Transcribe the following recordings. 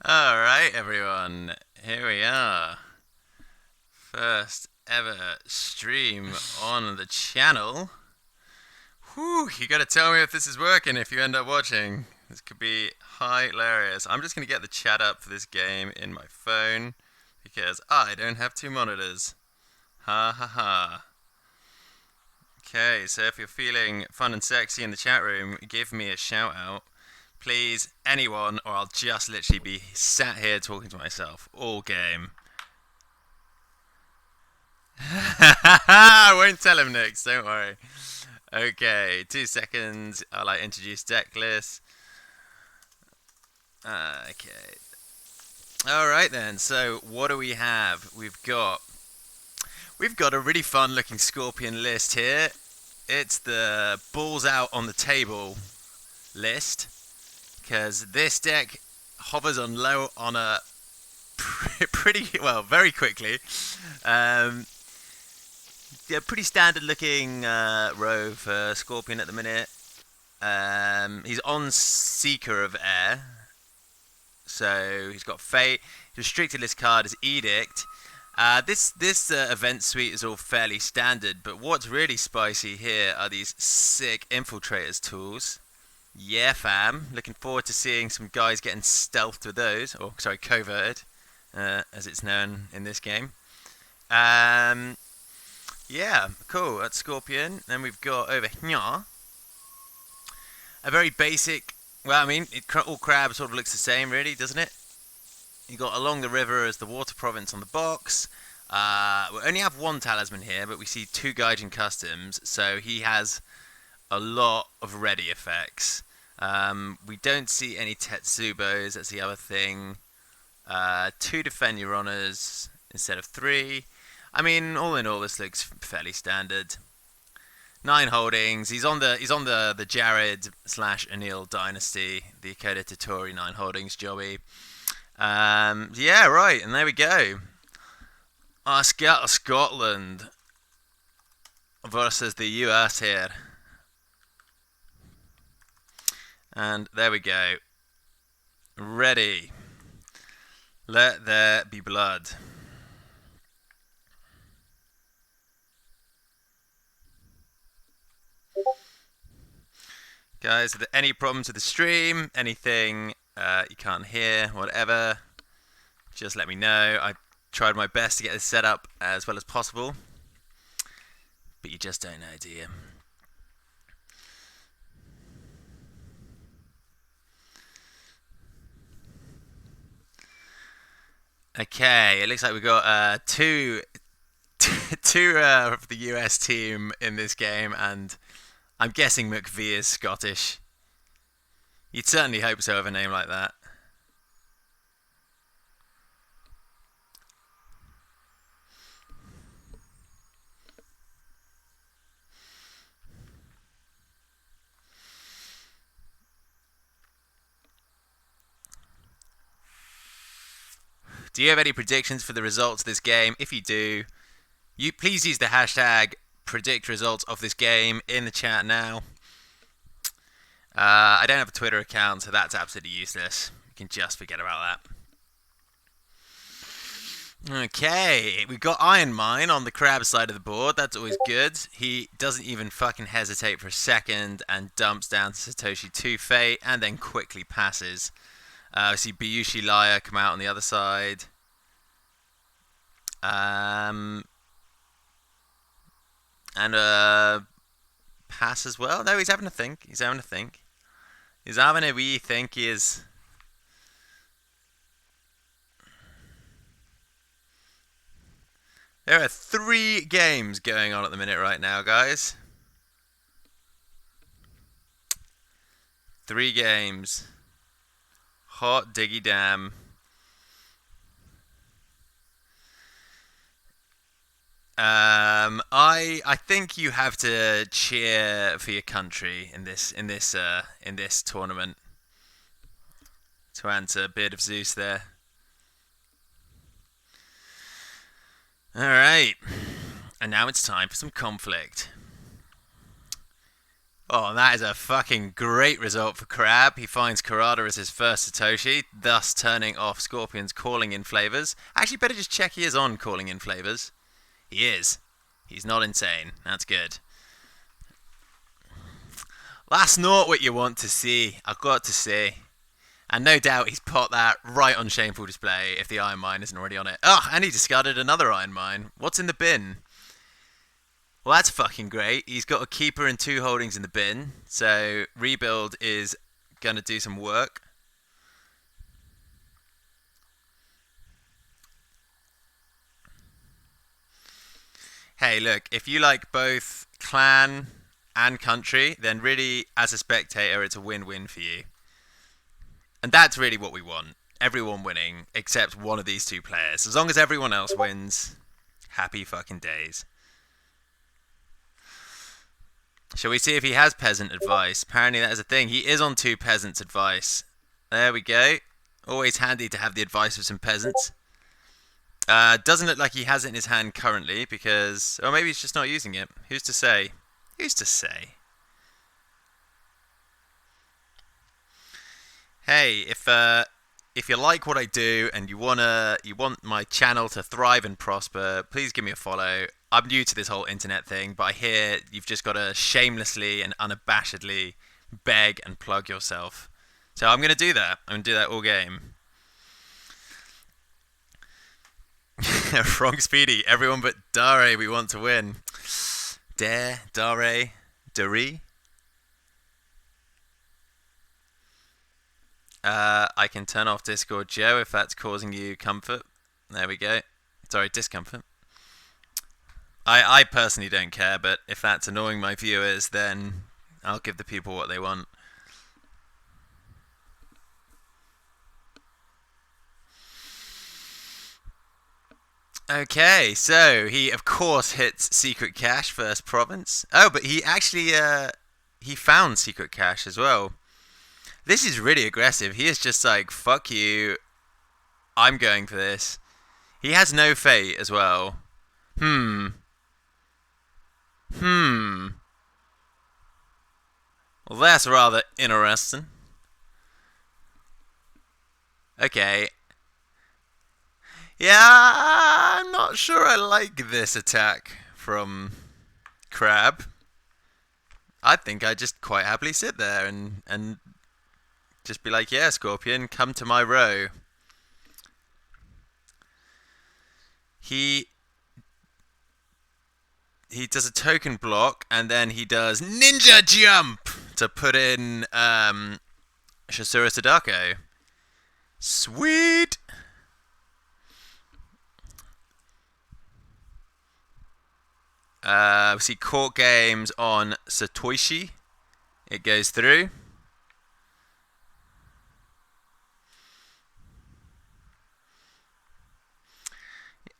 Alright, everyone. Here we are. First ever stream on the channel. Whew, you gotta tell me if this is working if you end up watching. This could be hilarious. I'm just gonna get the chat up for this game in my phone because I don't have two monitors. Ha ha ha. Okay, so if you're feeling fun and sexy in the chat room, give me a shout out. Please, anyone, or I'll just literally be sat here talking to myself all game. I won't tell him next, don't worry. Okay, 2 seconds. I'll introduce deck list. Okay. Alright then, so what do we have? We've got a really fun looking Scorpion list here. It's the balls out on the table list. Because this deck hovers on low on a pretty well, very quickly. Yeah, pretty standard looking row for Scorpion at the minute. He's on Seeker of Air, so he's got Fate. His restricted list card is Edict. This event suite is all fairly standard, but what's really spicy here are these sick Infiltrators tools. Yeah, fam. Looking forward to seeing some guys getting stealthed with those, or sorry, coverted, as it's known in this game. Yeah, cool. That's Scorpion. Then we've got over here a very basic. Well, I mean, all crab sort of looks the same, really, doesn't it? You got along the river as the water province on the box. We only have one talisman here, but we see two Gaijin customs, so he has a lot of ready effects. We don't see any Tetsubos. That's the other thing. Two defend your honors instead of three. I mean, all in all, this looks fairly standard. 9 holdings. He's on the Jared slash Anil dynasty. The Akoda Totori 9 holdings jobby. Yeah, right, and there we go. Scotland versus the US here. And there we go. Ready. Let there be blood. Guys, are there any problems with the stream? Anything you can't hear? Whatever. Just let me know. I tried my best to get this set up as well as possible. But you just don't know, do you? Okay, it looks like we've got two of the US team in this game, and I'm guessing McVie is Scottish. You'd certainly hope so with a name like that. Do you have any predictions for the results of this game? If you do, you please use the hashtag predict results of this game in the chat now. I don't have a Twitter account, so that's absolutely useless. You can just forget about that. Okay, we've got Iron Mine on the crab side of the board. That's always good. He doesn't even fucking hesitate for a second and dumps down to Satoshi 2 Fate and then quickly passes. We see Bayushi Liar come out on the other side. And pass as well. No, he's having a think. He's having a wee think. He is. There are 3 games going on at the minute right now, guys. 3 games. Hot diggy damn. I think you have to cheer for your country in this tournament. To answer Beard of Zeus there. All right, and now it's time for some conflict. Oh, that is a fucking great result for Crab. He finds Karada as his first Satoshi, thus turning off Scorpion's calling in flavors. Actually, better just check he is on calling in flavors. He is. He's not insane. That's good. That's not what you want to see, I've got to say. And no doubt he's put that right on shameful display if the Iron Mine isn't already on it. Oh, and he discarded another Iron Mine. What's in the bin? Well, that's fucking great. He's got a keeper and 2 holdings in the bin. So rebuild is going to do some work. Hey, look, if you like both clan and country, then really, as a spectator, it's a win-win for you. And that's really what we want. Everyone winning, except one of these 2 players. As long as everyone else wins, happy fucking days. Shall we see if he has peasant advice? Apparently that is a thing. He is on 2 peasants advice. There we go. Always handy to have the advice of some peasants. Doesn't look like he has it in his hand currently because... Or maybe he's just not using it. Who's to say? Who's to say? Hey, if you like what I do and you want my channel to thrive and prosper, please give me a follow. I'm new to this whole internet thing, but I hear you've just got to shamelessly and unabashedly beg and plug yourself. So I'm going to do that. I'm going to do that all game. Wrong Speedy. Everyone but Dare we want to win. Dare. I can turn off Discord Joe if that's causing you comfort. There we go. Sorry, discomfort. I personally don't care, but if that's annoying my viewers, then I'll give the people what they want. Okay, so he of course hits Secret Cache first province. Oh, but he actually he found Secret Cache as well. This is really aggressive. He is just like, fuck you. I'm going for this. He has no fate as well. Well, that's rather interesting. Okay. Yeah, I'm not sure I like this attack from Crab. I think I just quite happily sit there and just be like, yeah, Scorpion, come to my row. He does a token block, and then he does Ninja Jump to put in Shasura Sadako. Sweet! We see court games on Satoshi. It goes through.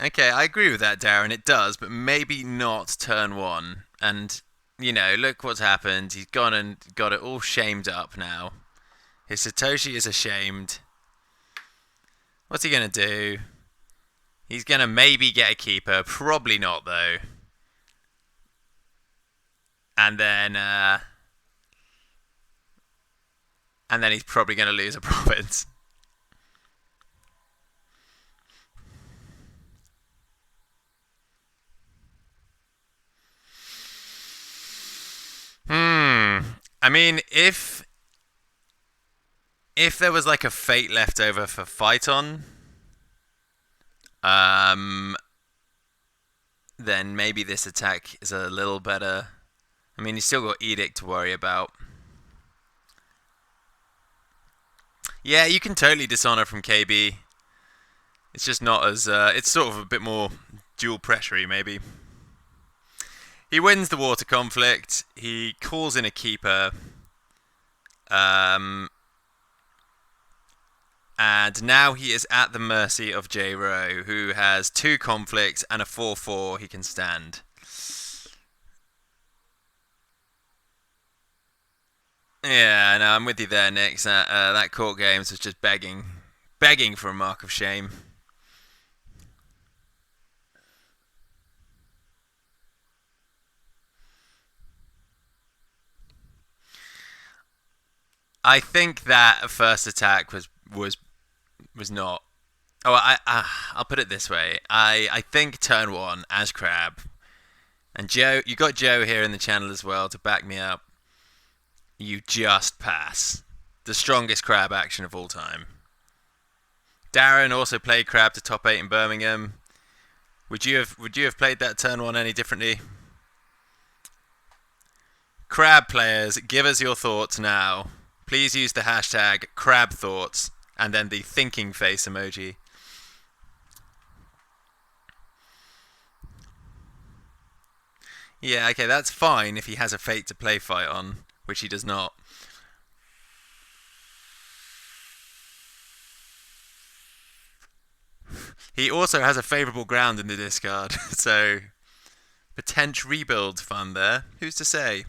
Okay, I agree with that, Darren. It does, but maybe not turn 1. And, you know, look what's happened. He's gone and got it all shamed up now. His Satoshi is ashamed. What's he going to do? He's going to maybe get a keeper. Probably not, though. And then he's probably going to lose a province. I mean, if there was like a fate left over for Phyton, then maybe this attack is a little better. I mean, you still got Edict to worry about. Yeah, you can totally dishonor from KB. It's just not as it's sort of a bit more dual pressury maybe. He wins the water conflict. He calls in a keeper. And now he is at the mercy of J-Ro, who has 2 conflicts and a 4/4 he can stand. Yeah, no, I'm with you there, Nick. That court games was just begging for a mark of shame. I think that first attack was not. Oh, I'll put it this way. I think turn one as Crab, and Joe, you got Joe here in the channel as well to back me up. You just pass the strongest Crab action of all time. Darren also played Crab to top 8 in Birmingham. Would you have played that turn one any differently? Crab players, give us your thoughts now. Please use the hashtag CrabThoughts and then the thinking face emoji. Yeah, okay, that's fine if he has a fate to play fight on, which he does not. He also has a favourable ground in the discard, so potential rebuild fun there. Who's to say?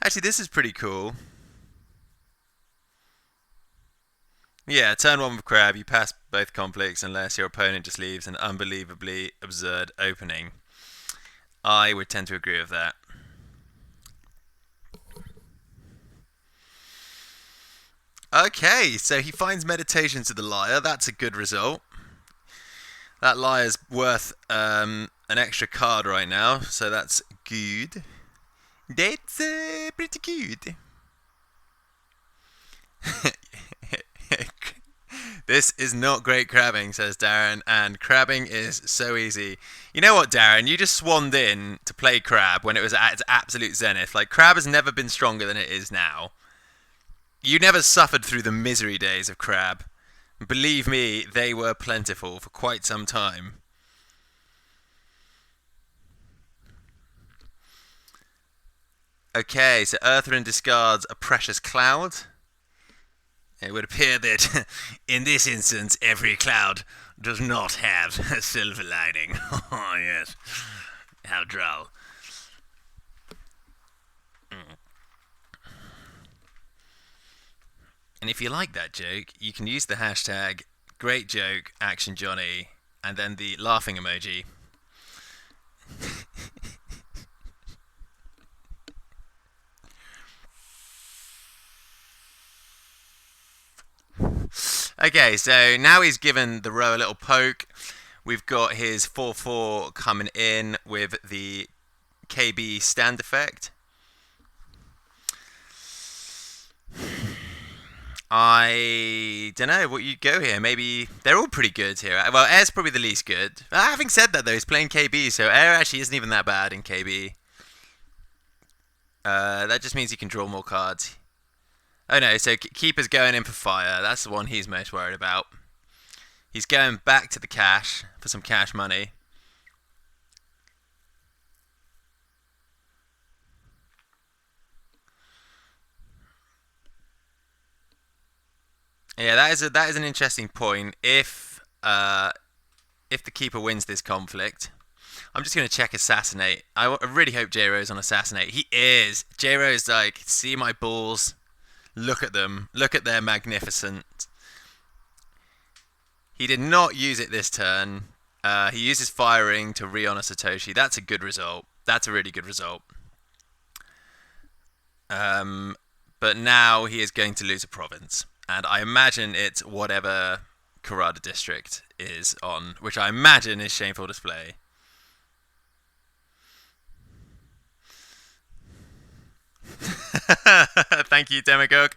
Actually, this is pretty cool. Yeah, turn one with Crab, you pass both conflicts unless your opponent just leaves an unbelievably absurd opening. I would tend to agree with that. Okay, so he finds Meditations of the Liar. That's a good result. That Liar's worth an extra card right now, so that's good. That's pretty good. This is not great crabbing, says Darren, and crabbing is so easy. You know what, Darren? You just swanned in to play Crab when it was at its absolute zenith. Like, Crab has never been stronger than it is now. You never suffered through the misery days of Crab. Believe me, they were plentiful for quite some time. Okay, so Earthren discards a Precious Cloud. It would appear that, in this instance, every cloud does not have a silver lining. Oh, yes. How droll. And if you like that joke, you can use the hashtag #GreatJokeActionJohnny and then the laughing emoji. Okay, so now he's given the row a little poke. We've got his 4/4 coming in with the KB stand effect. I don't know what you'd go here. Maybe they're all pretty good here. Well, Air's probably the least good. Having said that, though, he's playing KB, so Air actually isn't even that bad in KB. That just means he can draw more cards. Oh no, so Keeper's going in for fire. That's the one he's most worried about. He's going back to the cash for some cash money. Yeah, that is an interesting point. If the Keeper wins this conflict, I'm just going to check Assassinate. I really hope J-Rose on Assassinate. He is. J-Rose like, see my balls. Look at them. Look at their magnificent. He did not use it this turn. He uses firing to re-honor Satoshi. That's a good result. That's a really good result. But now he is going to lose a province. And I imagine it's whatever Kurada district is on, which I imagine is Shameful Display. Thank you, Demagogue.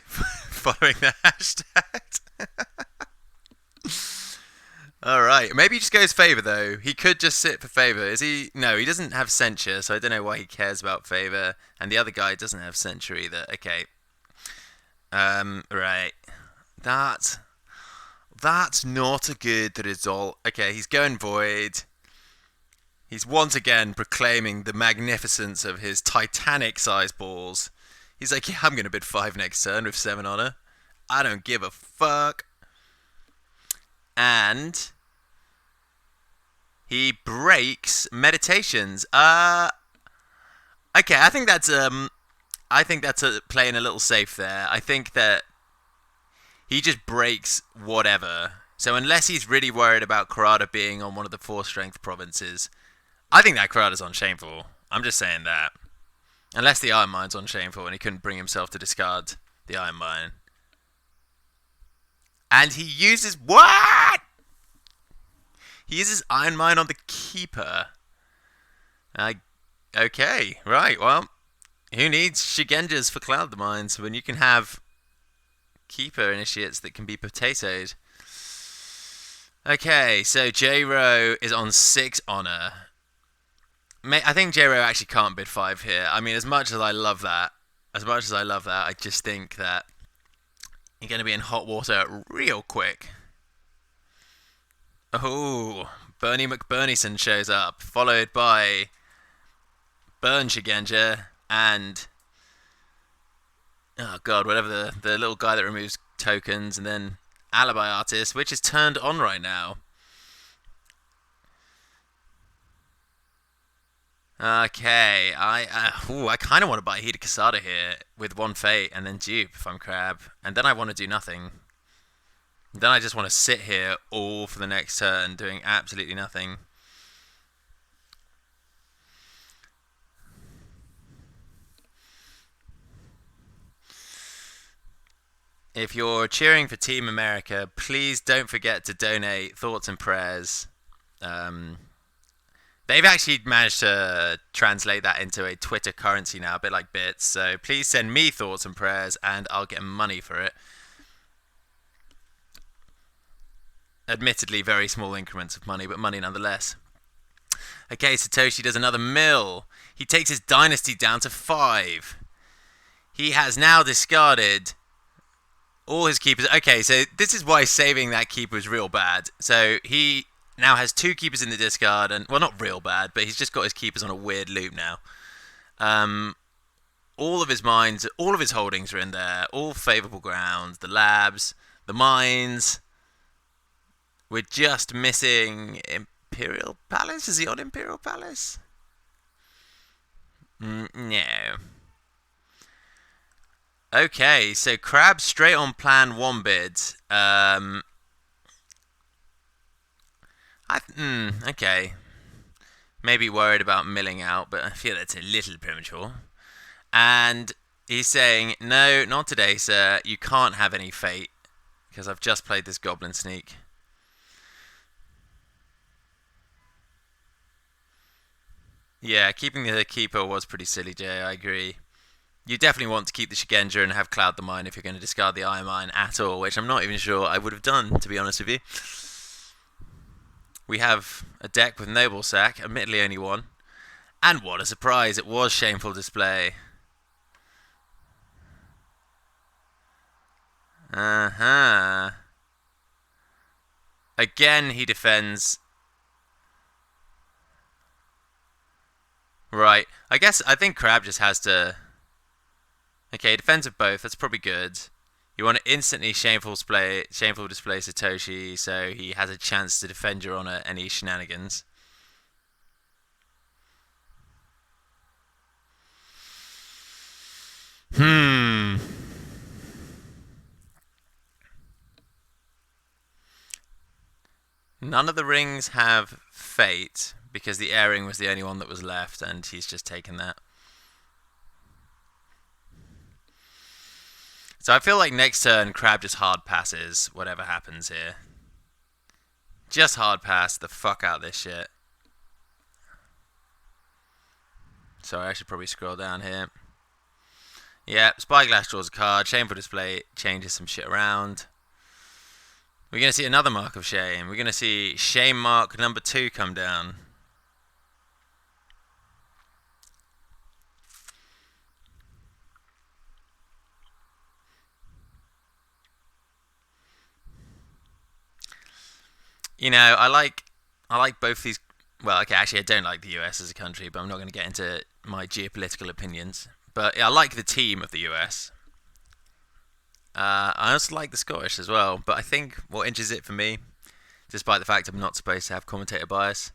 Following the hashtag. Alright, maybe he just goes favour though. He could just sit for favour. Is he? No, he doesn't have censure, so I don't know why he cares about favour. And the other guy doesn't have censure either. Okay. Right. That's not a good result. Okay, he's going void. He's once again proclaiming the magnificence of his Titanic-sized balls. He's like, yeah, I'm going to bid 5 next turn with 7 honor. I don't give a fuck. And he breaks Meditations. Okay, I think that's playing a little safe there. I think that he just breaks whatever. So unless he's really worried about Kurada being on one of the 4 strength provinces, I think that crowd is on Shameful. I'm just saying that. Unless the Iron Mine's on Shameful and he couldn't bring himself to discard the Iron Mine. And he uses... What? He uses Iron Mine on the Keeper. Okay, right, well... Who needs Shigenjas for Cloud Mines when you can have Keeper Initiates that can be potatoed? Okay, so J-Ro is on 6 honor. I think J-Ro actually can't bid 5 here. I mean, as much as I love that, I just think that you're going to be in hot water real quick. Oh, Bernie McBurneyson shows up, followed by Burn Shigenja and... Oh god, whatever the little guy that removes tokens, and then Alibi Artist, which is turned on right now. Okay, I kind of want to buy Hida Kasada here with 1 Fate and then dupe if I'm Crab, and then I want to do nothing. Then I just want to sit here all for the next turn doing absolutely nothing. If you're cheering for Team America, please don't forget to donate thoughts and prayers. They've actually managed to translate that into a Twitter currency now, a bit like bits. So please send me thoughts and prayers, and I'll get money for it. Admittedly, very small increments of money, but money nonetheless. Okay, Satoshi does another mill. He takes his dynasty down to 5. He has now discarded all his keepers. Okay, so this is why saving that keeper is real bad. So he now has 2 keepers in the discard, and well, not real bad, but he's just got his keepers on a weird loop now. All of his mines, all of his holdings are in there, all favourable grounds, the labs, the mines. We're just missing Imperial Palace. Is he on Imperial Palace? No. Okay, so Crab straight on plan 1 bid. Okay. Maybe worried about milling out, but I feel it's a little premature. And he's saying, no, not today, sir. You can't have any fate, because I've just played this Goblin Sneak. Yeah, keeping the Keeper was pretty silly, Jay, I agree. You definitely want to keep the Shigenja and have Cloud the Mine if you're going to discard the Iron Mine at all, which I'm not even sure I would have done, to be honest with you. We have a deck with Noble Sack, admittedly only 1. And what a surprise, it was Shameful Display. Again, he defends. Right, I think Crab just has to... Okay, defends of both, that's probably good. You want to instantly shameful display Satoshi, so he has a chance to defend your honor any shenanigans. None of the rings have fate, because the airing was the only one that was left, and he's just taken that. So I feel like next turn, Crab just hard passes whatever happens here. Just hard pass the fuck out of this shit. Sorry, I should probably scroll down here. Yeah, Spyglass draws a card. Shameful Display changes some shit around. We're going to see another Mark of Shame. We're going to see Shame Mark number 2 come down. You know, I like both these. Well, okay, actually, I don't like the US as a country, but I'm not going to get into my geopolitical opinions. But I like the team of the US. I also like the Scottish as well. But I think what inches it for me, despite the fact I'm not supposed to have commentator bias,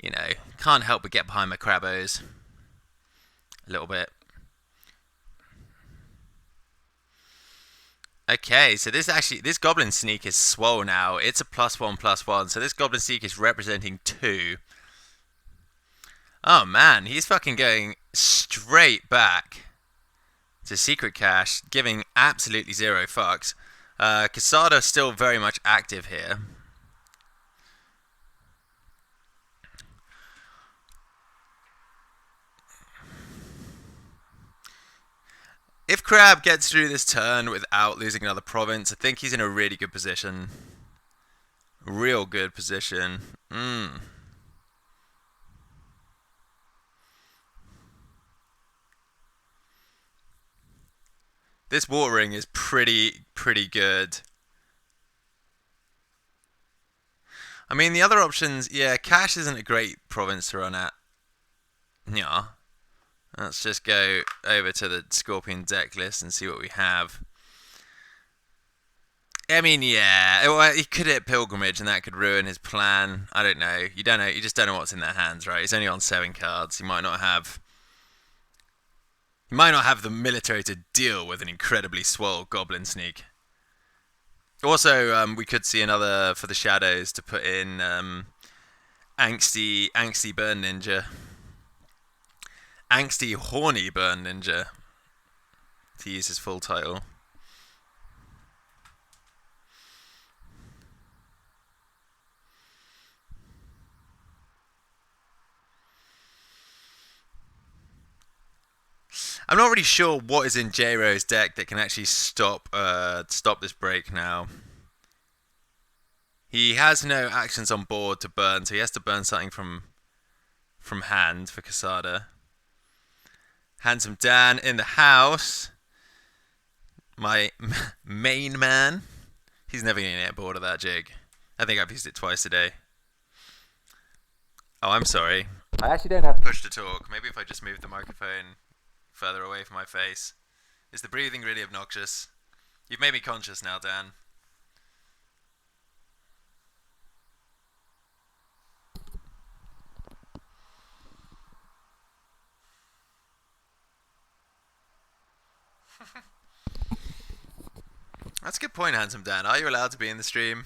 you know, can't help but get behind my Crabos a little bit. Okay, so this Goblin Sneak is swole now. It's a +1/+1, so this Goblin Sneak is representing 2. Oh man, he's fucking going straight back to Secret Cache, giving absolutely zero fucks. Quesada still very much active here. If Crab gets through this turn without losing another province, I think he's in a really good position. Real good position. This watering is pretty good. I mean, the other options, yeah, Cache isn't a great province to run at. Yeah. Let's just go over to the Scorpion deck list and see what we have. I mean, yeah, well, he could hit Pilgrimage and that could ruin his plan. I don't know. You don't know. You just don't know what's in their hands, right? He's only on 7 cards. He might not have the military to deal with an incredibly swole Goblin Sneak. Also, we could see another for the Shadows to put in Angsty Burn Ninja. Angsty Horny Burn Ninja, to use his full title. I'm not really sure what is in J-Ro's deck that can actually stop this break now. He has no actions on board to burn, so he has to burn something from hand for Quesada. Handsome Dan in the house. My main man. He's never going to get bored of that jig. I think I've used it twice today. Oh, I'm sorry. I actually don't have push to talk. Maybe if I just move the microphone further away from my face. Is the breathing really obnoxious? You've made me conscious now, Dan. That's a good point, Handsome Dan. Are you allowed to be in the stream?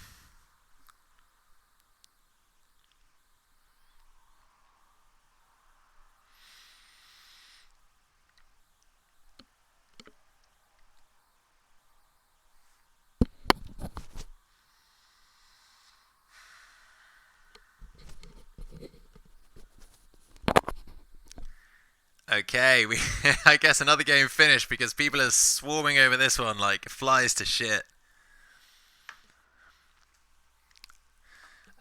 Okay, I guess another game finished because people are swarming over this one like flies to shit.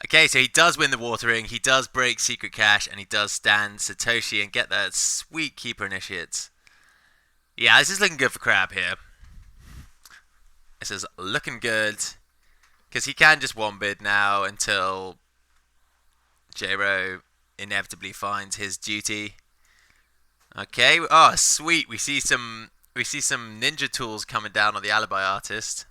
Okay, so he does win the watering, he does break Secret Cache, and he does stand Satoshi and get that sweet Keeper Initiates. Yeah, this is looking good for Crab here. This is looking good. Because he can just one bid now until J-Ro inevitably finds his duty. Okay, oh sweet, we see some ninja tools coming down on the Alibi Artist.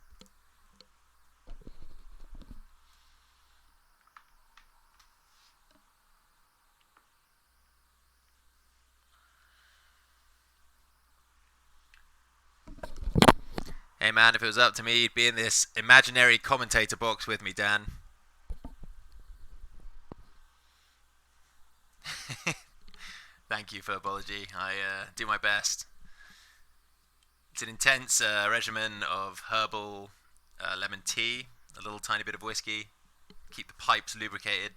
Hey man, if it was up to me, you'd be in this imaginary commentator box with me, Dan. Thank you for apology. I do my best. It's an intense regimen of herbal lemon tea, a little tiny bit of whiskey, keep the pipes lubricated.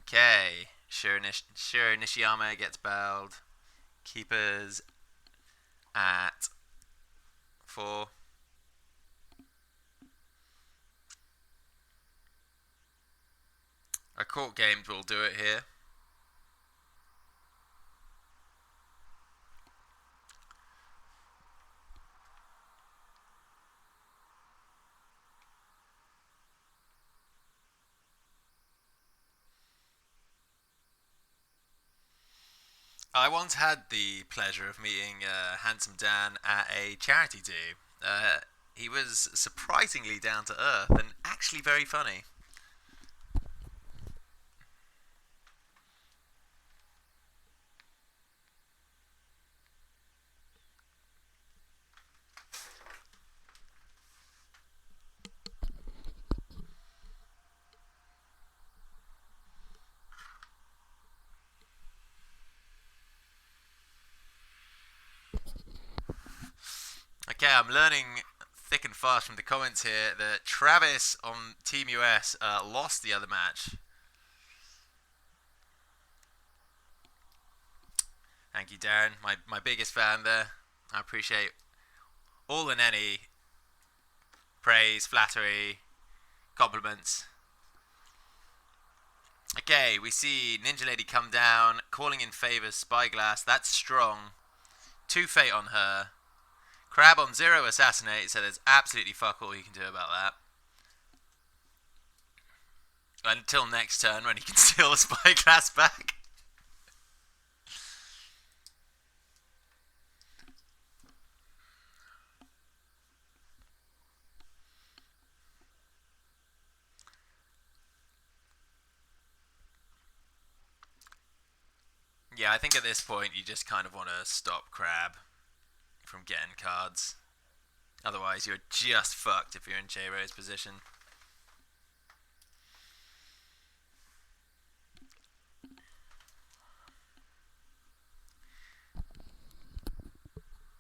Okay, Shiro Nishiyama gets bowed. Keepers at 4. Our court games will do it here. I once had the pleasure of meeting Handsome Dan at a charity do. He was surprisingly down to earth and actually very funny. Okay, I'm learning thick and fast from the comments here that Travis on Team US lost the other match. Thank you, Darren. My biggest fan there. I appreciate all and any praise, flattery, compliments. Okay, we see Ninja Lady come down, calling in favors Spyglass. That's strong. 2 fate on her. Crab on 0 assassinate, so there's absolutely fuck all you can do about that. Until next turn when he can steal the Spyglass back. Yeah, I think at this point you just kind of want to stop Crab from getting cards. Otherwise, you're just fucked if you're in J-Ro's position.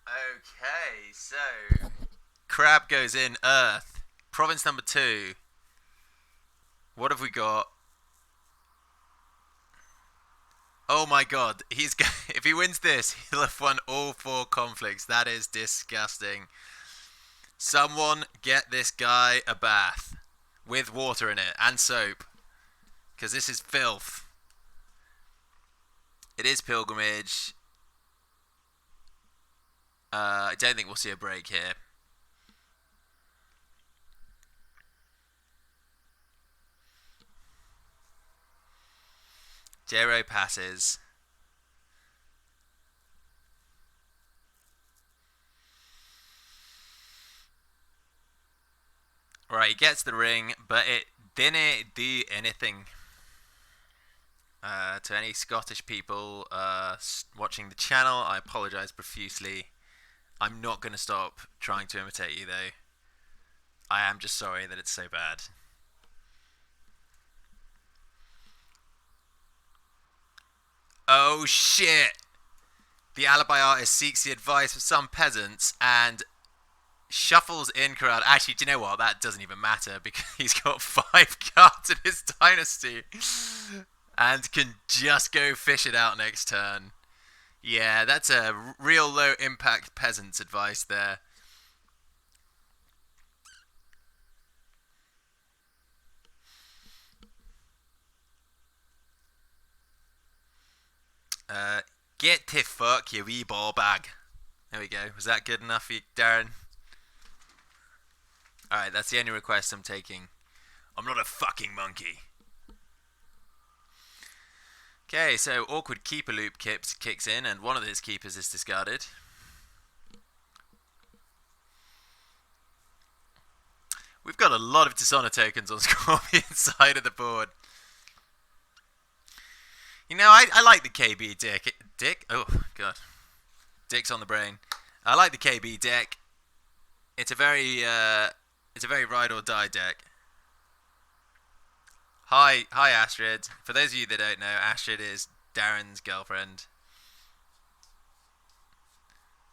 Okay, so Crab goes in Earth. Province number 2. What have we got? Oh my god, if he wins this, he'll have won all 4 conflicts. That is disgusting. Someone get this guy a bath with water in it and soap, because this is filth. It is pilgrimage. I don't think we'll see a break here. J-Ro passes. Right, he gets the ring, but it didn't do anything. To any Scottish people watching the channel, I apologise profusely. I'm not going to stop trying to imitate you, though. I am just sorry that it's so bad. Oh shit! The alibi artist seeks the advice of some peasants and shuffles in Corral. Actually, do you know what? That doesn't even matter because he's got 5 cards in his dynasty and can just go fish it out next turn. Yeah, that's a real low impact peasant's advice there. Get to fuck, you wee ball bag. There we go. Was that good enough for you, Darren? Alright, that's the only request I'm taking. I'm not a fucking monkey. Okay, so awkward keeper loop kicks in, and one of his keepers is discarded. We've got a lot of Dishonor tokens on Scorpion's side of the board. You know, I like the KB deck. Oh, God. Dick's on the brain. I like the KB deck. It's a very ride or die deck. Hi Astrid. For those of you that don't know, Astrid is Darren's girlfriend.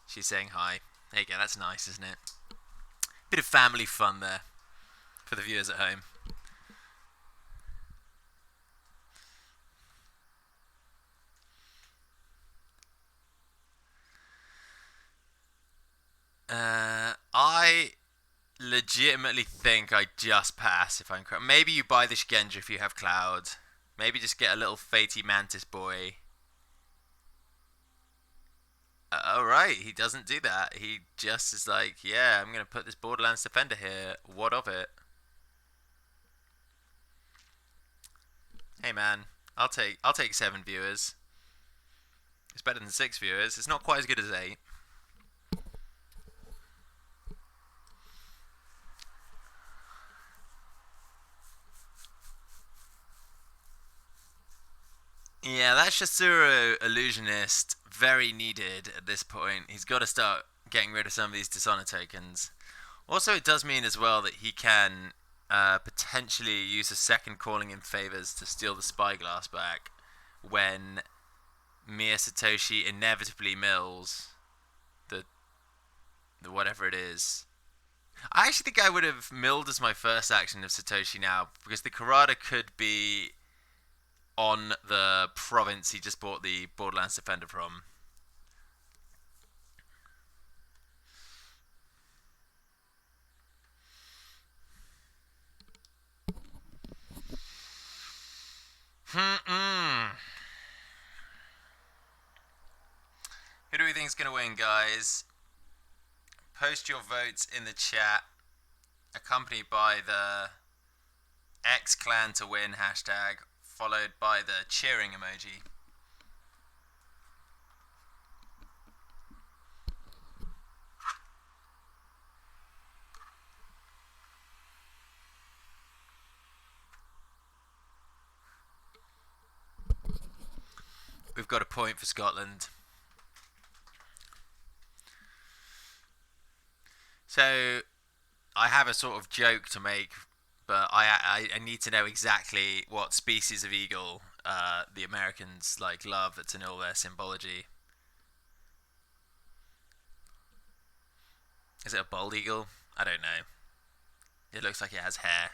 She's saying hi. There you go, that's nice, isn't it? Bit of family fun there for the viewers at home. I legitimately think I just pass if I'm correct. Maybe you buy the Shigenja if you have Cloud. Maybe just get a little Fatey Mantis boy. Alright, he doesn't do that. He just is like, yeah, I'm going to put this Borderlands Defender here. What of it? Hey man, I'll take 7 viewers. It's better than 6 viewers. It's not quite as good as 8. Yeah, that Shasuro Illusionist, very needed at this point. He's got to start getting rid of some of these Dishonor tokens. Also, it does mean as well that he can potentially use a second Calling in Favors to steal the Spyglass back when Mia Satoshi inevitably mills whatever it is. I actually think I would have milled as my first action of Satoshi now, because the Karada could be on the province he just bought the Borderlands Defender from. Who do we think is going to win, guys? Post your votes in the chat, accompanied by the X Clan to win hashtag, followed by the cheering emoji. We've got a point for Scotland. So, I have a sort of joke to make, but I need to know exactly what species of eagle the Americans like love to know their symbology. Is it a bald eagle? I don't know. It looks like it has hair.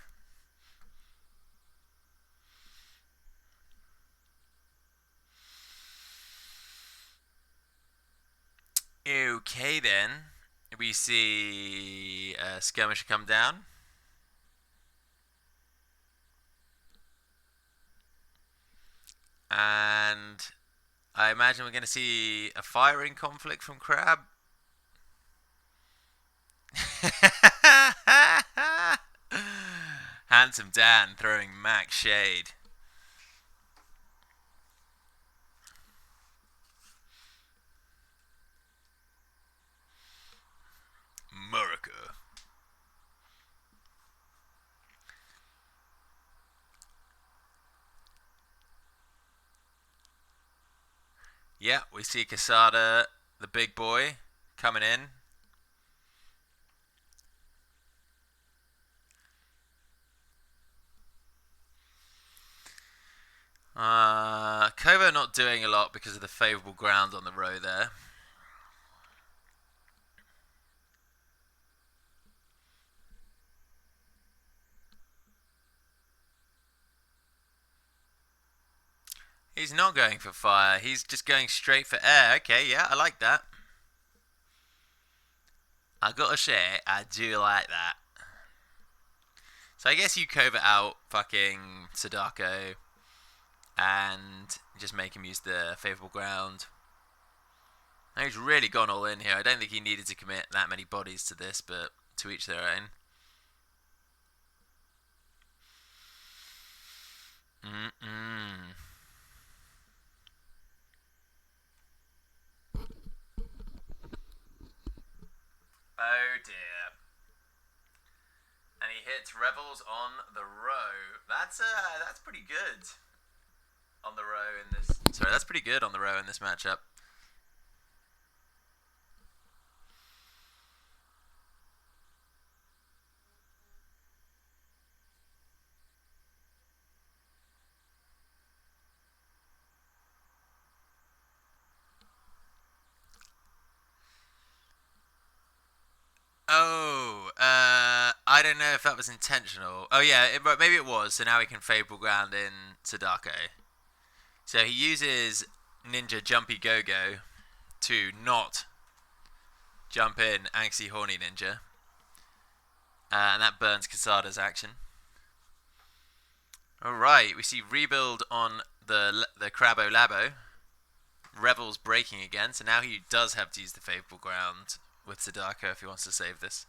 Okay then. We see a skirmisher come down. And I imagine we're going to see a firing conflict from Crab. Handsome Dan throwing Max shade. America. Yeah, we see Casada, the big boy, coming in. Kovo not doing a lot because of the favourable ground on the row there. He's not going for fire. He's just going straight for air. Okay, yeah, I like that. I gotta say, I do like that. So I guess you covert out fucking Sadako and just make him use the favourable ground. Now he's really gone all in here. I don't think he needed to commit that many bodies to this, but to each their own. Oh dear. And he hits Revels on the row. That's pretty good on the row in this. Sorry, that's pretty good on the row in this matchup. Oh, I don't know if that was intentional. Oh yeah, maybe it was. So now he can fable ground in Sadako. So he uses Ninja Jumpy Go-Go to not jump in Angsty Horny Ninja. And that burns Casada's action. Alright, we see rebuild on the Crabo Labo. Revel's breaking again, so now he does have to use the favourable ground with Sadako if he wants to save this.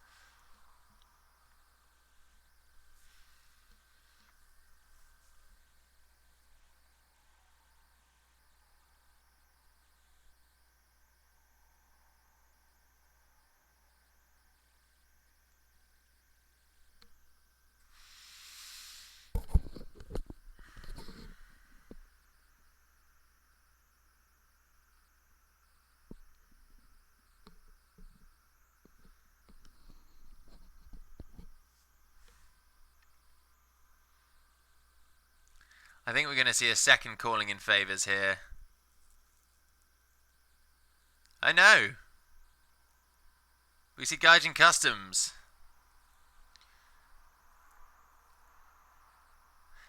I think we're going to see a second calling in favours here. I know. We see Gaijin Customs.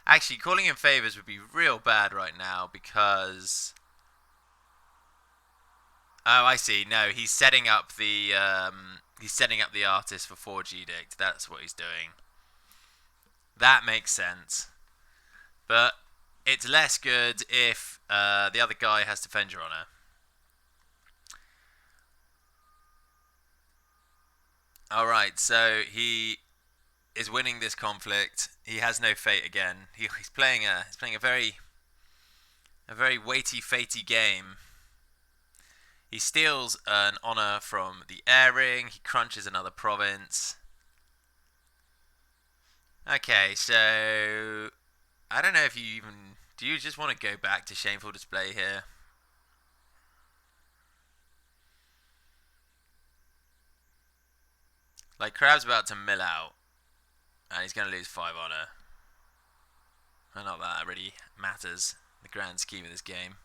Actually, calling in favors would be real bad right now because... Oh, I see. No, he's setting up the artist for Forge Edict. That's what he's doing. That makes sense. But it's less good if the other guy has Defend Your Honor. Alright, so he is winning this conflict. He has no fate again. He's playing a very weighty, fatey game. He steals an honor from the Airing. He crunches another province. Okay, so I don't know if you even... Do you just want to go back to Shameful Display here? Like, Crab's about to mill out. And he's going to lose 5 honor. And not that really matters in the grand scheme of this game.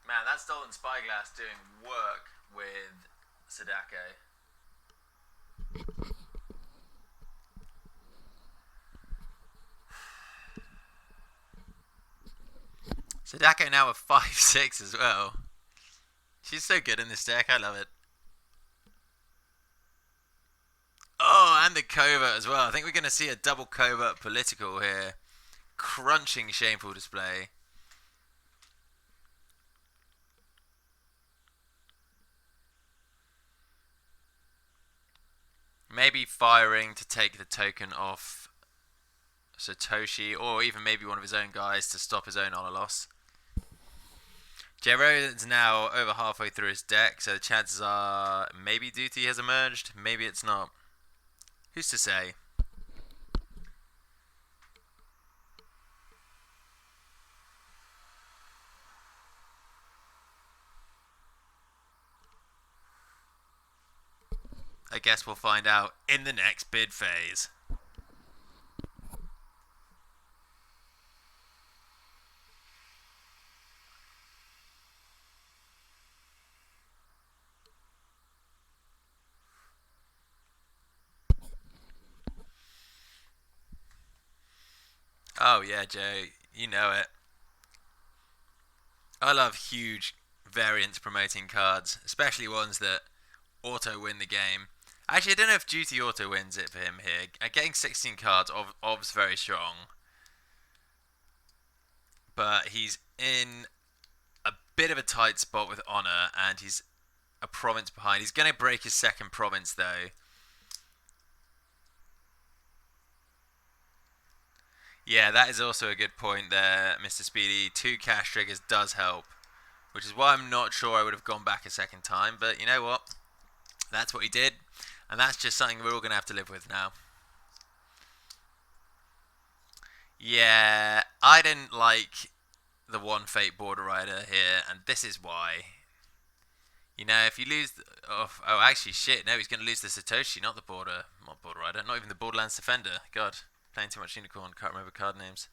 Man, that Stolen Spyglass doing work with Sadako. Sadako now with 5-6 as well. She's so good in this deck, I love it. Oh, and the covert as well. I think we're going to see a double covert political here. Crunching Shameful Display. Maybe firing to take the token off Satoshi, or even maybe one of his own guys to stop his own honor loss. Jero is now over halfway through his deck, so the chances are maybe Duty has emerged, maybe it's not. Who's to say? I guess we'll find out in the next bid phase. Oh yeah, Joe, you know it. I love huge variance promoting cards, especially ones that auto win the game. Actually, I don't know if Duty auto wins it for him here. Getting 16 cards, ob's very strong. But he's in a bit of a tight spot with Honor, and he's a province behind. He's going to break his second province, though. Yeah, that is also a good point there, Mr. Speedy. 2 cash triggers does help, which is why I'm not sure I would have gone back a second time. But you know what? That's what he did, and that's just something we're all going to have to live with now. Yeah, I didn't like the one Fate Border Rider here, and this is why. You know, if you lose... Oh, actually, shit. No, he's going to lose the Satoshi, not the Border Rider. Not even the Borderlands Defender. God, playing too much Unicorn. Can't remember card names.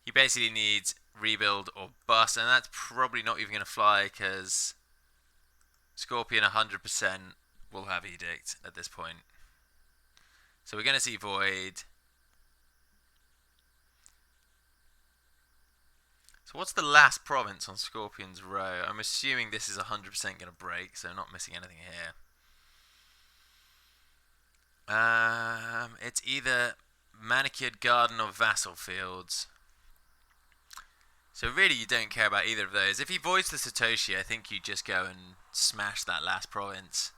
He basically needs rebuild or bust, and that's probably not even going to fly because Scorpion 100% will have Edict at this point. So we're going to see Void. So what's the last province on Scorpion's row? I'm assuming this is 100% going to break, so I'm not missing anything here. It's either Manicured Garden or Vassal Fields. So really you don't care about either of those. If he voids the Satoshi, I think you just go and smash that last province.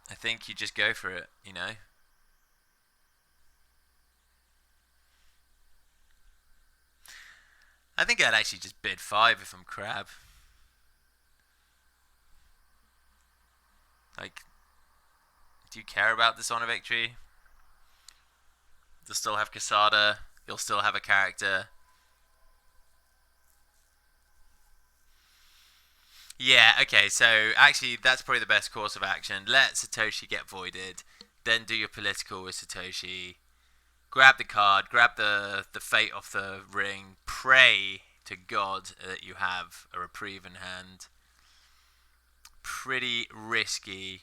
I think you just go for it, you know. I think I'd actually just bid 5 if I'm Crab. Like, do you care about this honor victory? You'll still have Casada. You'll still have a character. Yeah, okay, so actually that's probably the best course of action. Let Satoshi get voided. then do your political with Satoshi, grab the card, grab the fate off the ring, pray to God that you have a reprieve in hand. Pretty risky.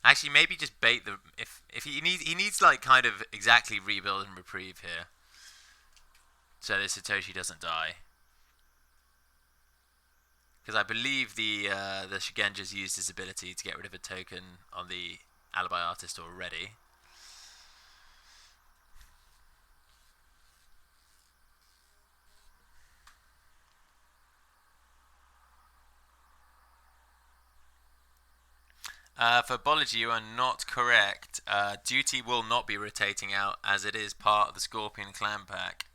Actually, maybe just bait the if he needs like kind of exactly rebuild and reprieve here, so that Satoshi doesn't die. Because I believe the Shigenja's used his ability to get rid of a token on the Alibi Artist already. For Bology, you are not correct. Duty will not be rotating out, as it is part of the Scorpion clan pack,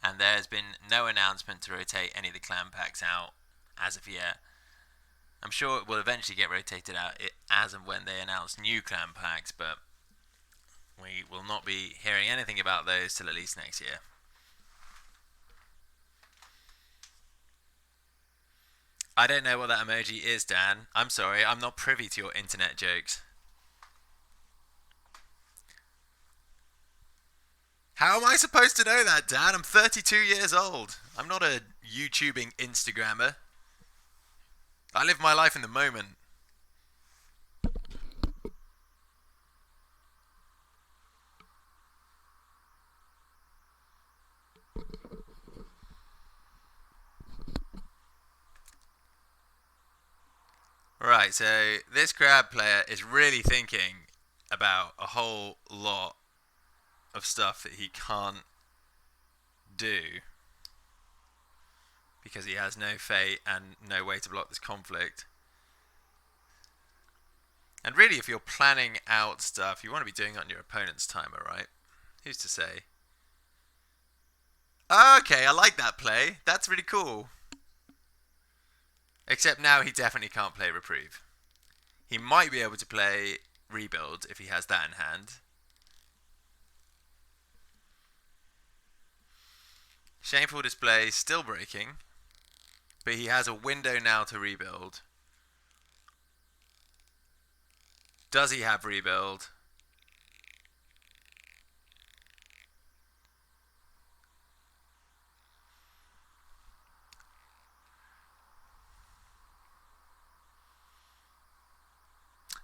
and there has been no announcement to rotate any of the clan packs out as of yet. I'm sure it will eventually get rotated out as and when they announce new clan packs, but we will not be hearing anything about those till at least next year. I don't know what that emoji is, Dan. I'm sorry, I'm not privy to your internet jokes. How am I supposed to know that, Dan? I'm 32 years old. I'm not a YouTubing Instagrammer. I live my life in the moment. Right, so this crab player is really thinking about a whole lot of stuff that he can't do because he has no fate and no way to block this conflict. And really, if you're planning out stuff, you want to be doing it on your opponent's timer, right? Who's to say? Okay, I like that play. That's really cool. Except now he definitely can't play Reprieve. He might be able to play Rebuild if he has that in hand. Shameful Display still breaking, but he has a window now to rebuild. Does he have Rebuild?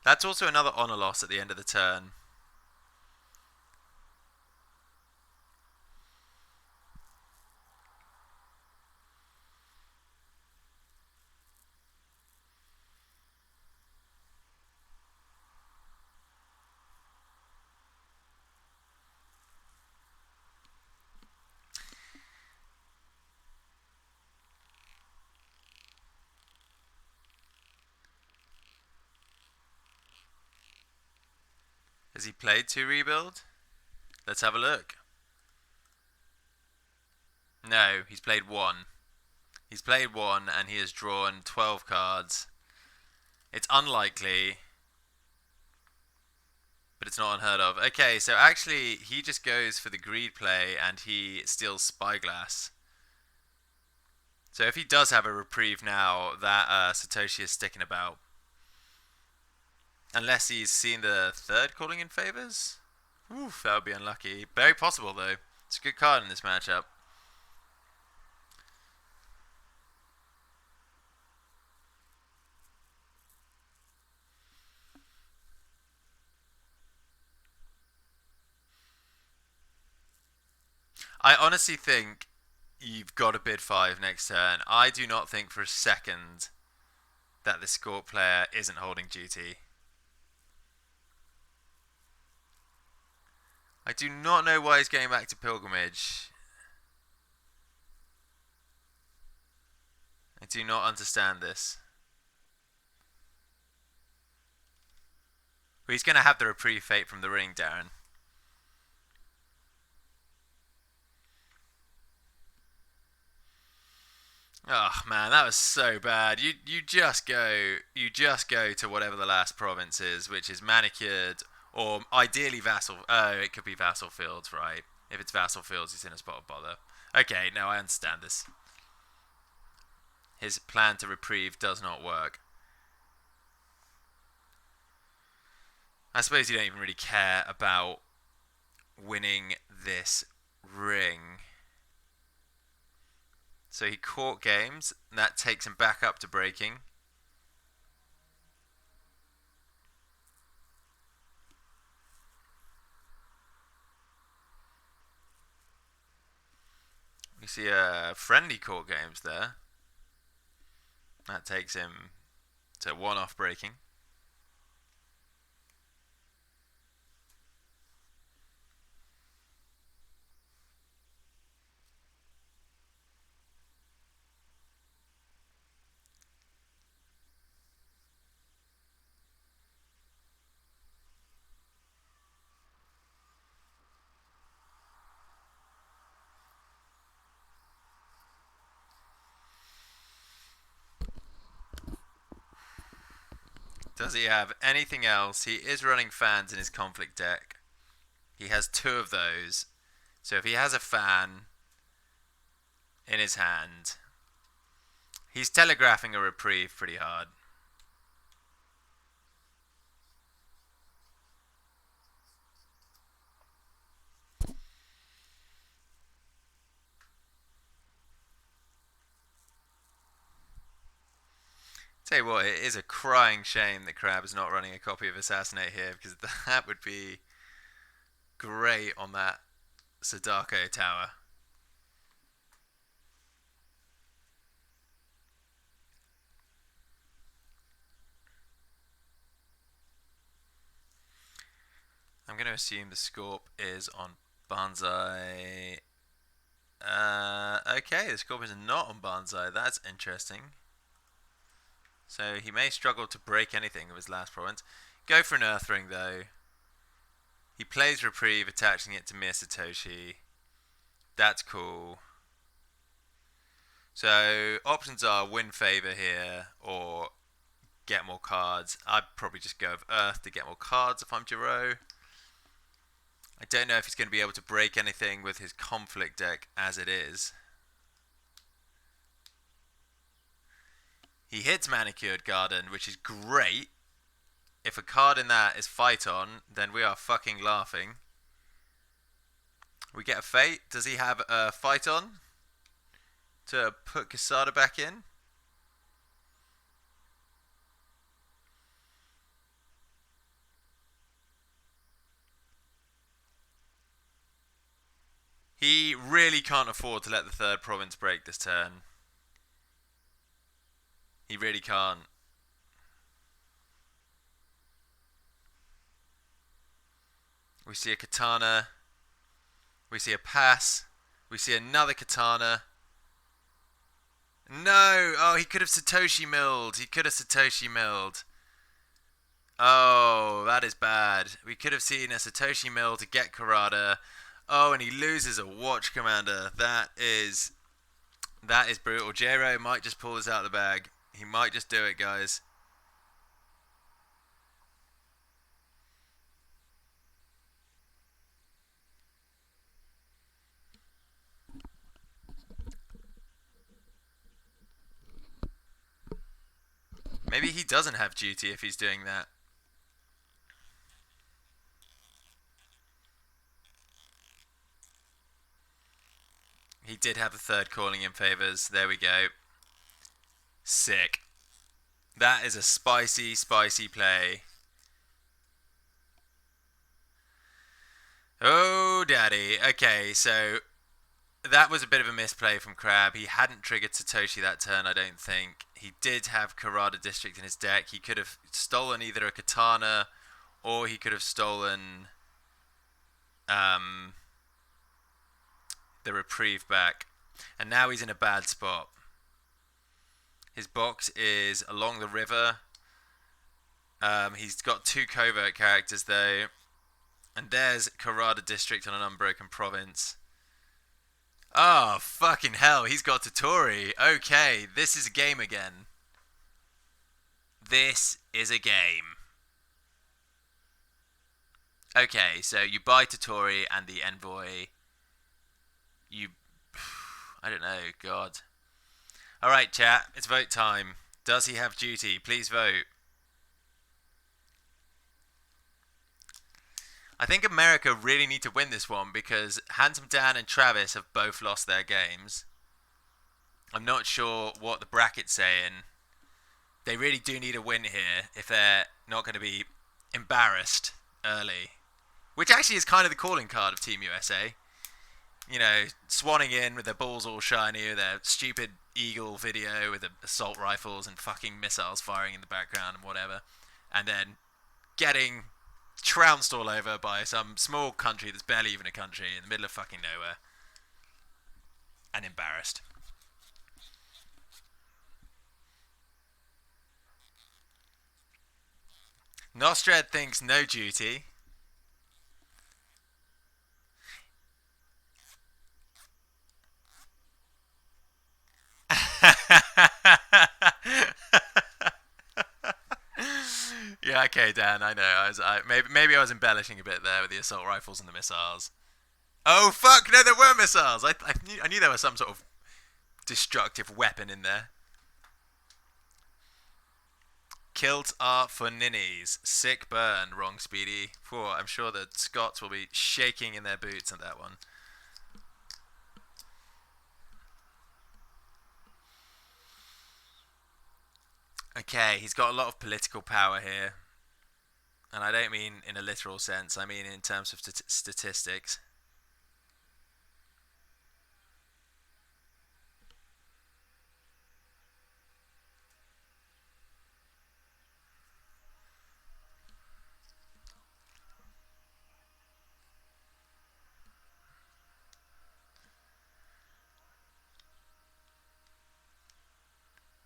That's also another honor loss at the end of the turn. Has he played 2 Rebuild? Let's have a look. No, he's played 1. He's played 1 and he has drawn 12 cards. It's unlikely, but it's not unheard of. Okay, so actually he just goes for the greed play and he steals Spyglass. So if he does have a reprieve now, that Satoshi is sticking about. Unless he's seen the 3rd Calling in Favors? Oof, that would be unlucky. Very possible though. It's a good card in this matchup. I honestly think you've got to bid 5 next turn. I do not think for a second that the Scorp player isn't holding duty. I do not know why he's going back to Pilgrimage. I do not understand this. But he's going to have the reprieve fate from the ring, Darren. Oh man, that was so bad. You just go to whatever the last province is, which is Manicured or ideally Vassal. Oh, it could be Vassal Fields, right? If it's Vassal Fields, he's in a spot of bother. Okay, no, I understand this. His plan to reprieve does not work. I suppose you don't even really care about winning this ring. So he caught games, and that takes him back up to breaking. We see a friendly court games there. That takes him to one off breaking. Does he have anything else? He is running fans in his conflict deck. He has 2 of those. So if he has a fan in his hand, he's telegraphing a reprieve pretty hard. Tell you what, it is a crying shame that Crab is not running a copy of Assassinate here, because that would be great on that Sadako tower. I'm going to assume the Scorp is on Banzai. Okay, the Scorp is not on Banzai. That's interesting. So he may struggle to break anything of his last province. Go for an Earthring though. He plays Reprieve, attaching it to Mir Satoshi. That's cool. So options are win favor here or get more cards. I'd probably just go with Earth to get more cards if I'm Giro. I don't know if he's going to be able to break anything with his conflict deck as it is. He hits Manicured Garden, which is great. If a card in that is Phyton, then we are fucking laughing. We get a Fate. Does he have a Phyton to put Quesada back in? He really can't afford to let the 3rd province break this turn. He really can't. We see a Katana. We see a pass. We see another Katana. No! Oh, he could have Satoshi milled. He could have Satoshi milled. Oh, that is bad. We could have seen a Satoshi mill to get Karada. Oh, and he loses a Watch Commander. That is brutal. Jero might just pull this out of the bag. He might just do it, guys. Maybe he doesn't have duty if he's doing that. He did have the 3rd calling in favors. There we go. Sick. That is a spicy, spicy play. Oh, daddy. Okay, so that was a bit of a misplay from Crab. He hadn't triggered Satoshi that turn, I don't think. He did have Karada District in his deck. He could have stolen either a Katana or he could have stolen the Reprieve back. And now he's in a bad spot. His box is along the river. He's got 2 covert characters though. And there's Karada District on an unbroken province. Oh, fucking hell, he's got Totori. Okay, this is a game again. This is a game. Okay, so you buy Totori and the Envoy. I don't know, God. Alright, chat, it's vote time. Does he have duty? Please vote. I think America really need to win this one because Handsome Dan and Travis have both lost their games. I'm not sure what the bracket's saying. They really do need a win here if they're not going to be embarrassed early. Which actually is kind of the calling card of Team USA. You know, swanning in with their balls all shiny, with their stupid Eagle video with the assault rifles and fucking missiles firing in the background and whatever. And then getting trounced all over by some small country that's barely even a country in the middle of fucking nowhere. And embarrassed. Nostred thinks no duty. Yeah, okay, Dan. I know. Maybe I was embellishing a bit there with the assault rifles and the missiles. Oh fuck! No, there were missiles. I knew there was some sort of destructive weapon in there. Kilts are for ninnies. Sick burn. Wrong, Speedy. I'm sure the Scots will be shaking in their boots at that one. Okay, he's got a lot of political power here. And I don't mean in a literal sense, I mean in terms of statistics.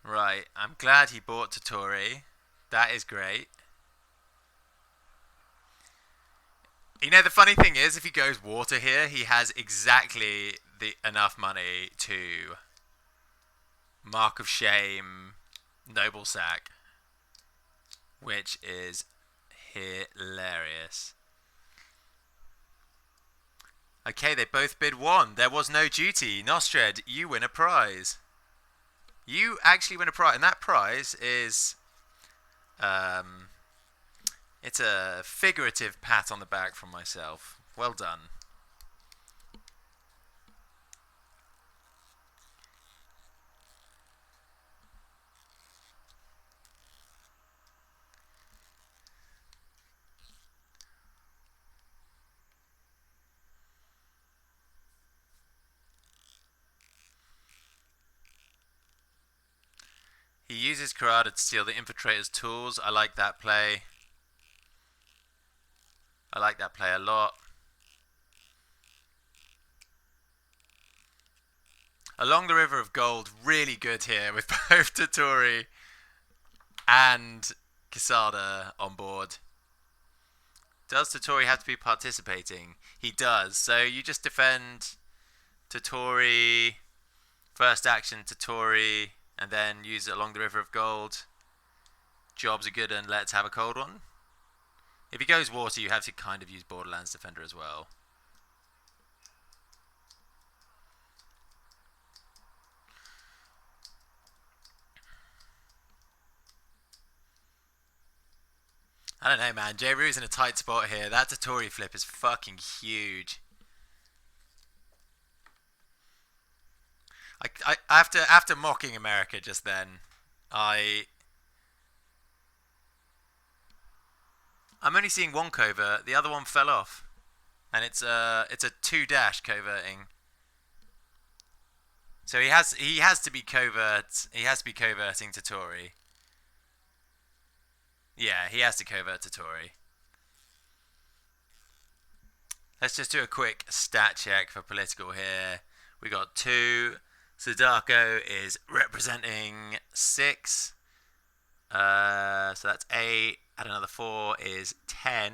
Right, I'm glad he bought Totori. That is great. You know, the funny thing is, if he goes water here, he has exactly enough money to Mark of Shame, Noble Sack, which is hilarious. Okay, they both bid 1. There was no duty. Nostred, you win a prize. You actually win a prize, and that prize is, it's a figurative pat on the back from myself. Well done. He uses Karada to steal the Infiltrator's tools. I like that play. I like that play a lot. Along the River of Gold, really good here with both Totori and Quesada on board. Does Totori have to be participating? He does. So you just defend Totori, first action Totori, and then use it along the River of Gold. Jobs are good and let's have a cold one. If he goes water, you have to kind of use Borderlands Defender as well. I don't know, man. J-Rue's in a tight spot here. That Totori flip is fucking huge. After mocking America just then, I'm only seeing one covert. The other one fell off, and it's a 2-dash coverting. So he has to be covert. He has to be coverting Totori. Yeah, he has to covert Totori. Let's just do a quick stat check for political here. We got 2. Sadako is representing 6. So that's 8. Add another 4 is 10.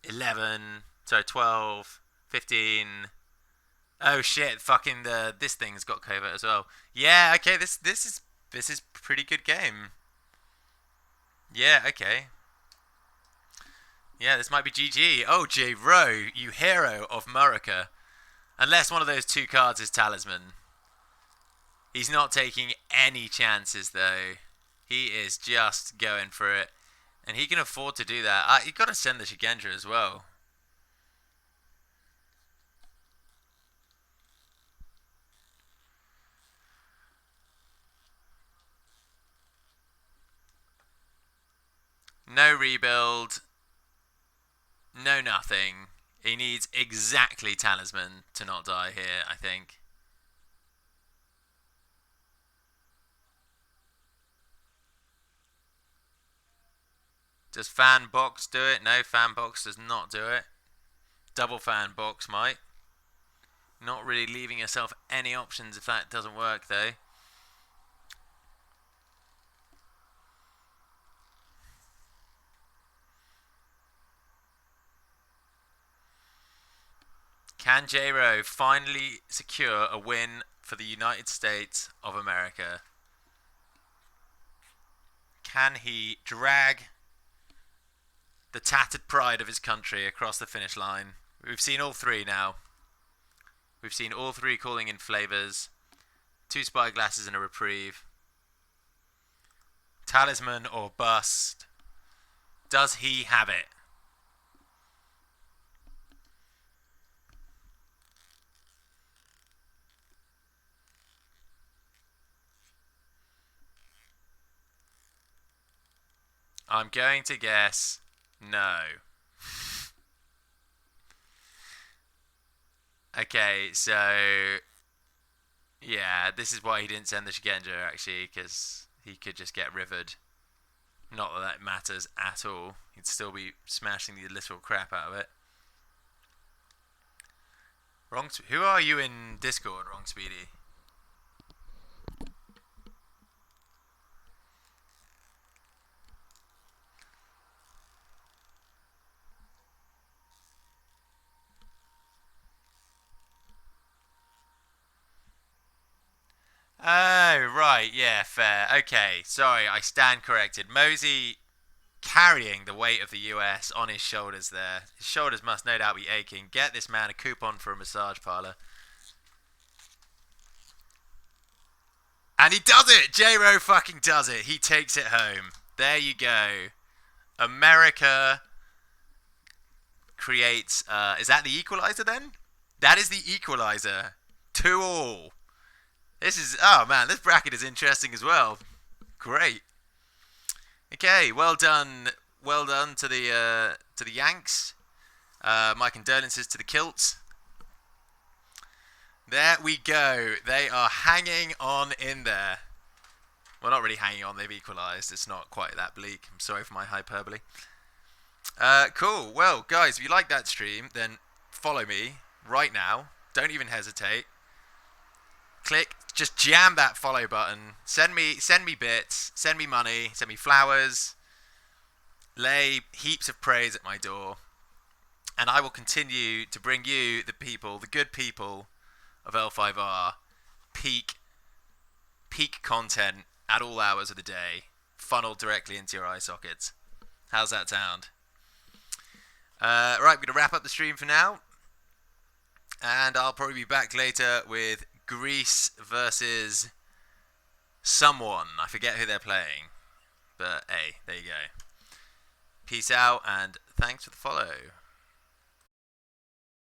11. Sorry, 12. 15. Oh shit! Fucking this thing's got covert as well. Yeah. Okay. This is pretty good game. Yeah. Okay. Yeah. This might be GG. Oh, J-Ro, you hero of Murica. Unless one of those 2 cards is Talisman. He's not taking any chances, though. He is just going for it. And he can afford to do that. You got to send the Shigendra as well. No rebuild. No nothing. He needs exactly Talisman to not die here, I think. Does fan box do it? No, fan box does not do it. Double fan box might. Not really leaving yourself any options if that doesn't work though. Can J-Ro finally secure a win for the United States of America? Can he drag the tattered pride of his country across the finish line? We've seen all three now. We've seen all three calling in flavors. 2 spyglasses and a reprieve. Talisman or bust. Does he have it? I'm going to guess no. Okay, so yeah, this is why he didn't send the Shigenja actually, because he could just get rivered. Not that that matters at all. He'd still be smashing the literal crap out of it. Who are you in Discord, Wrong Speedy? Oh, right, yeah, fair. Okay, sorry, I stand corrected. Mosey carrying the weight of the US on his shoulders there. His shoulders must no doubt be aching. Get this man a coupon for a massage parlour. And he does it! J-Ro fucking does it. He takes it home. There you go. America creates... is that the equaliser then? That is the equaliser. 2-2. This is... Oh, man, this bracket is interesting as well. Great. Okay, well done. Well done to the Yanks. My condolences to the Kilts. There we go. They are hanging on in there. Well, not really hanging on. They've equalised. It's not quite that bleak. I'm sorry for my hyperbole. Cool. Well, guys, if you like that stream, then follow me right now. Don't even hesitate. Click. Just jam that follow button. Send me bits. Send me money. Send me flowers. Lay heaps of praise at my door. And I will continue to bring you, the people, the good people of L5R, peak content at all hours of the day, funneled directly into your eye sockets. How's that sound? Right, we're going to wrap up the stream for now. And I'll probably be back later with Greece versus someone. I forget who they're playing. But hey, there you go. Peace out and thanks for the follow.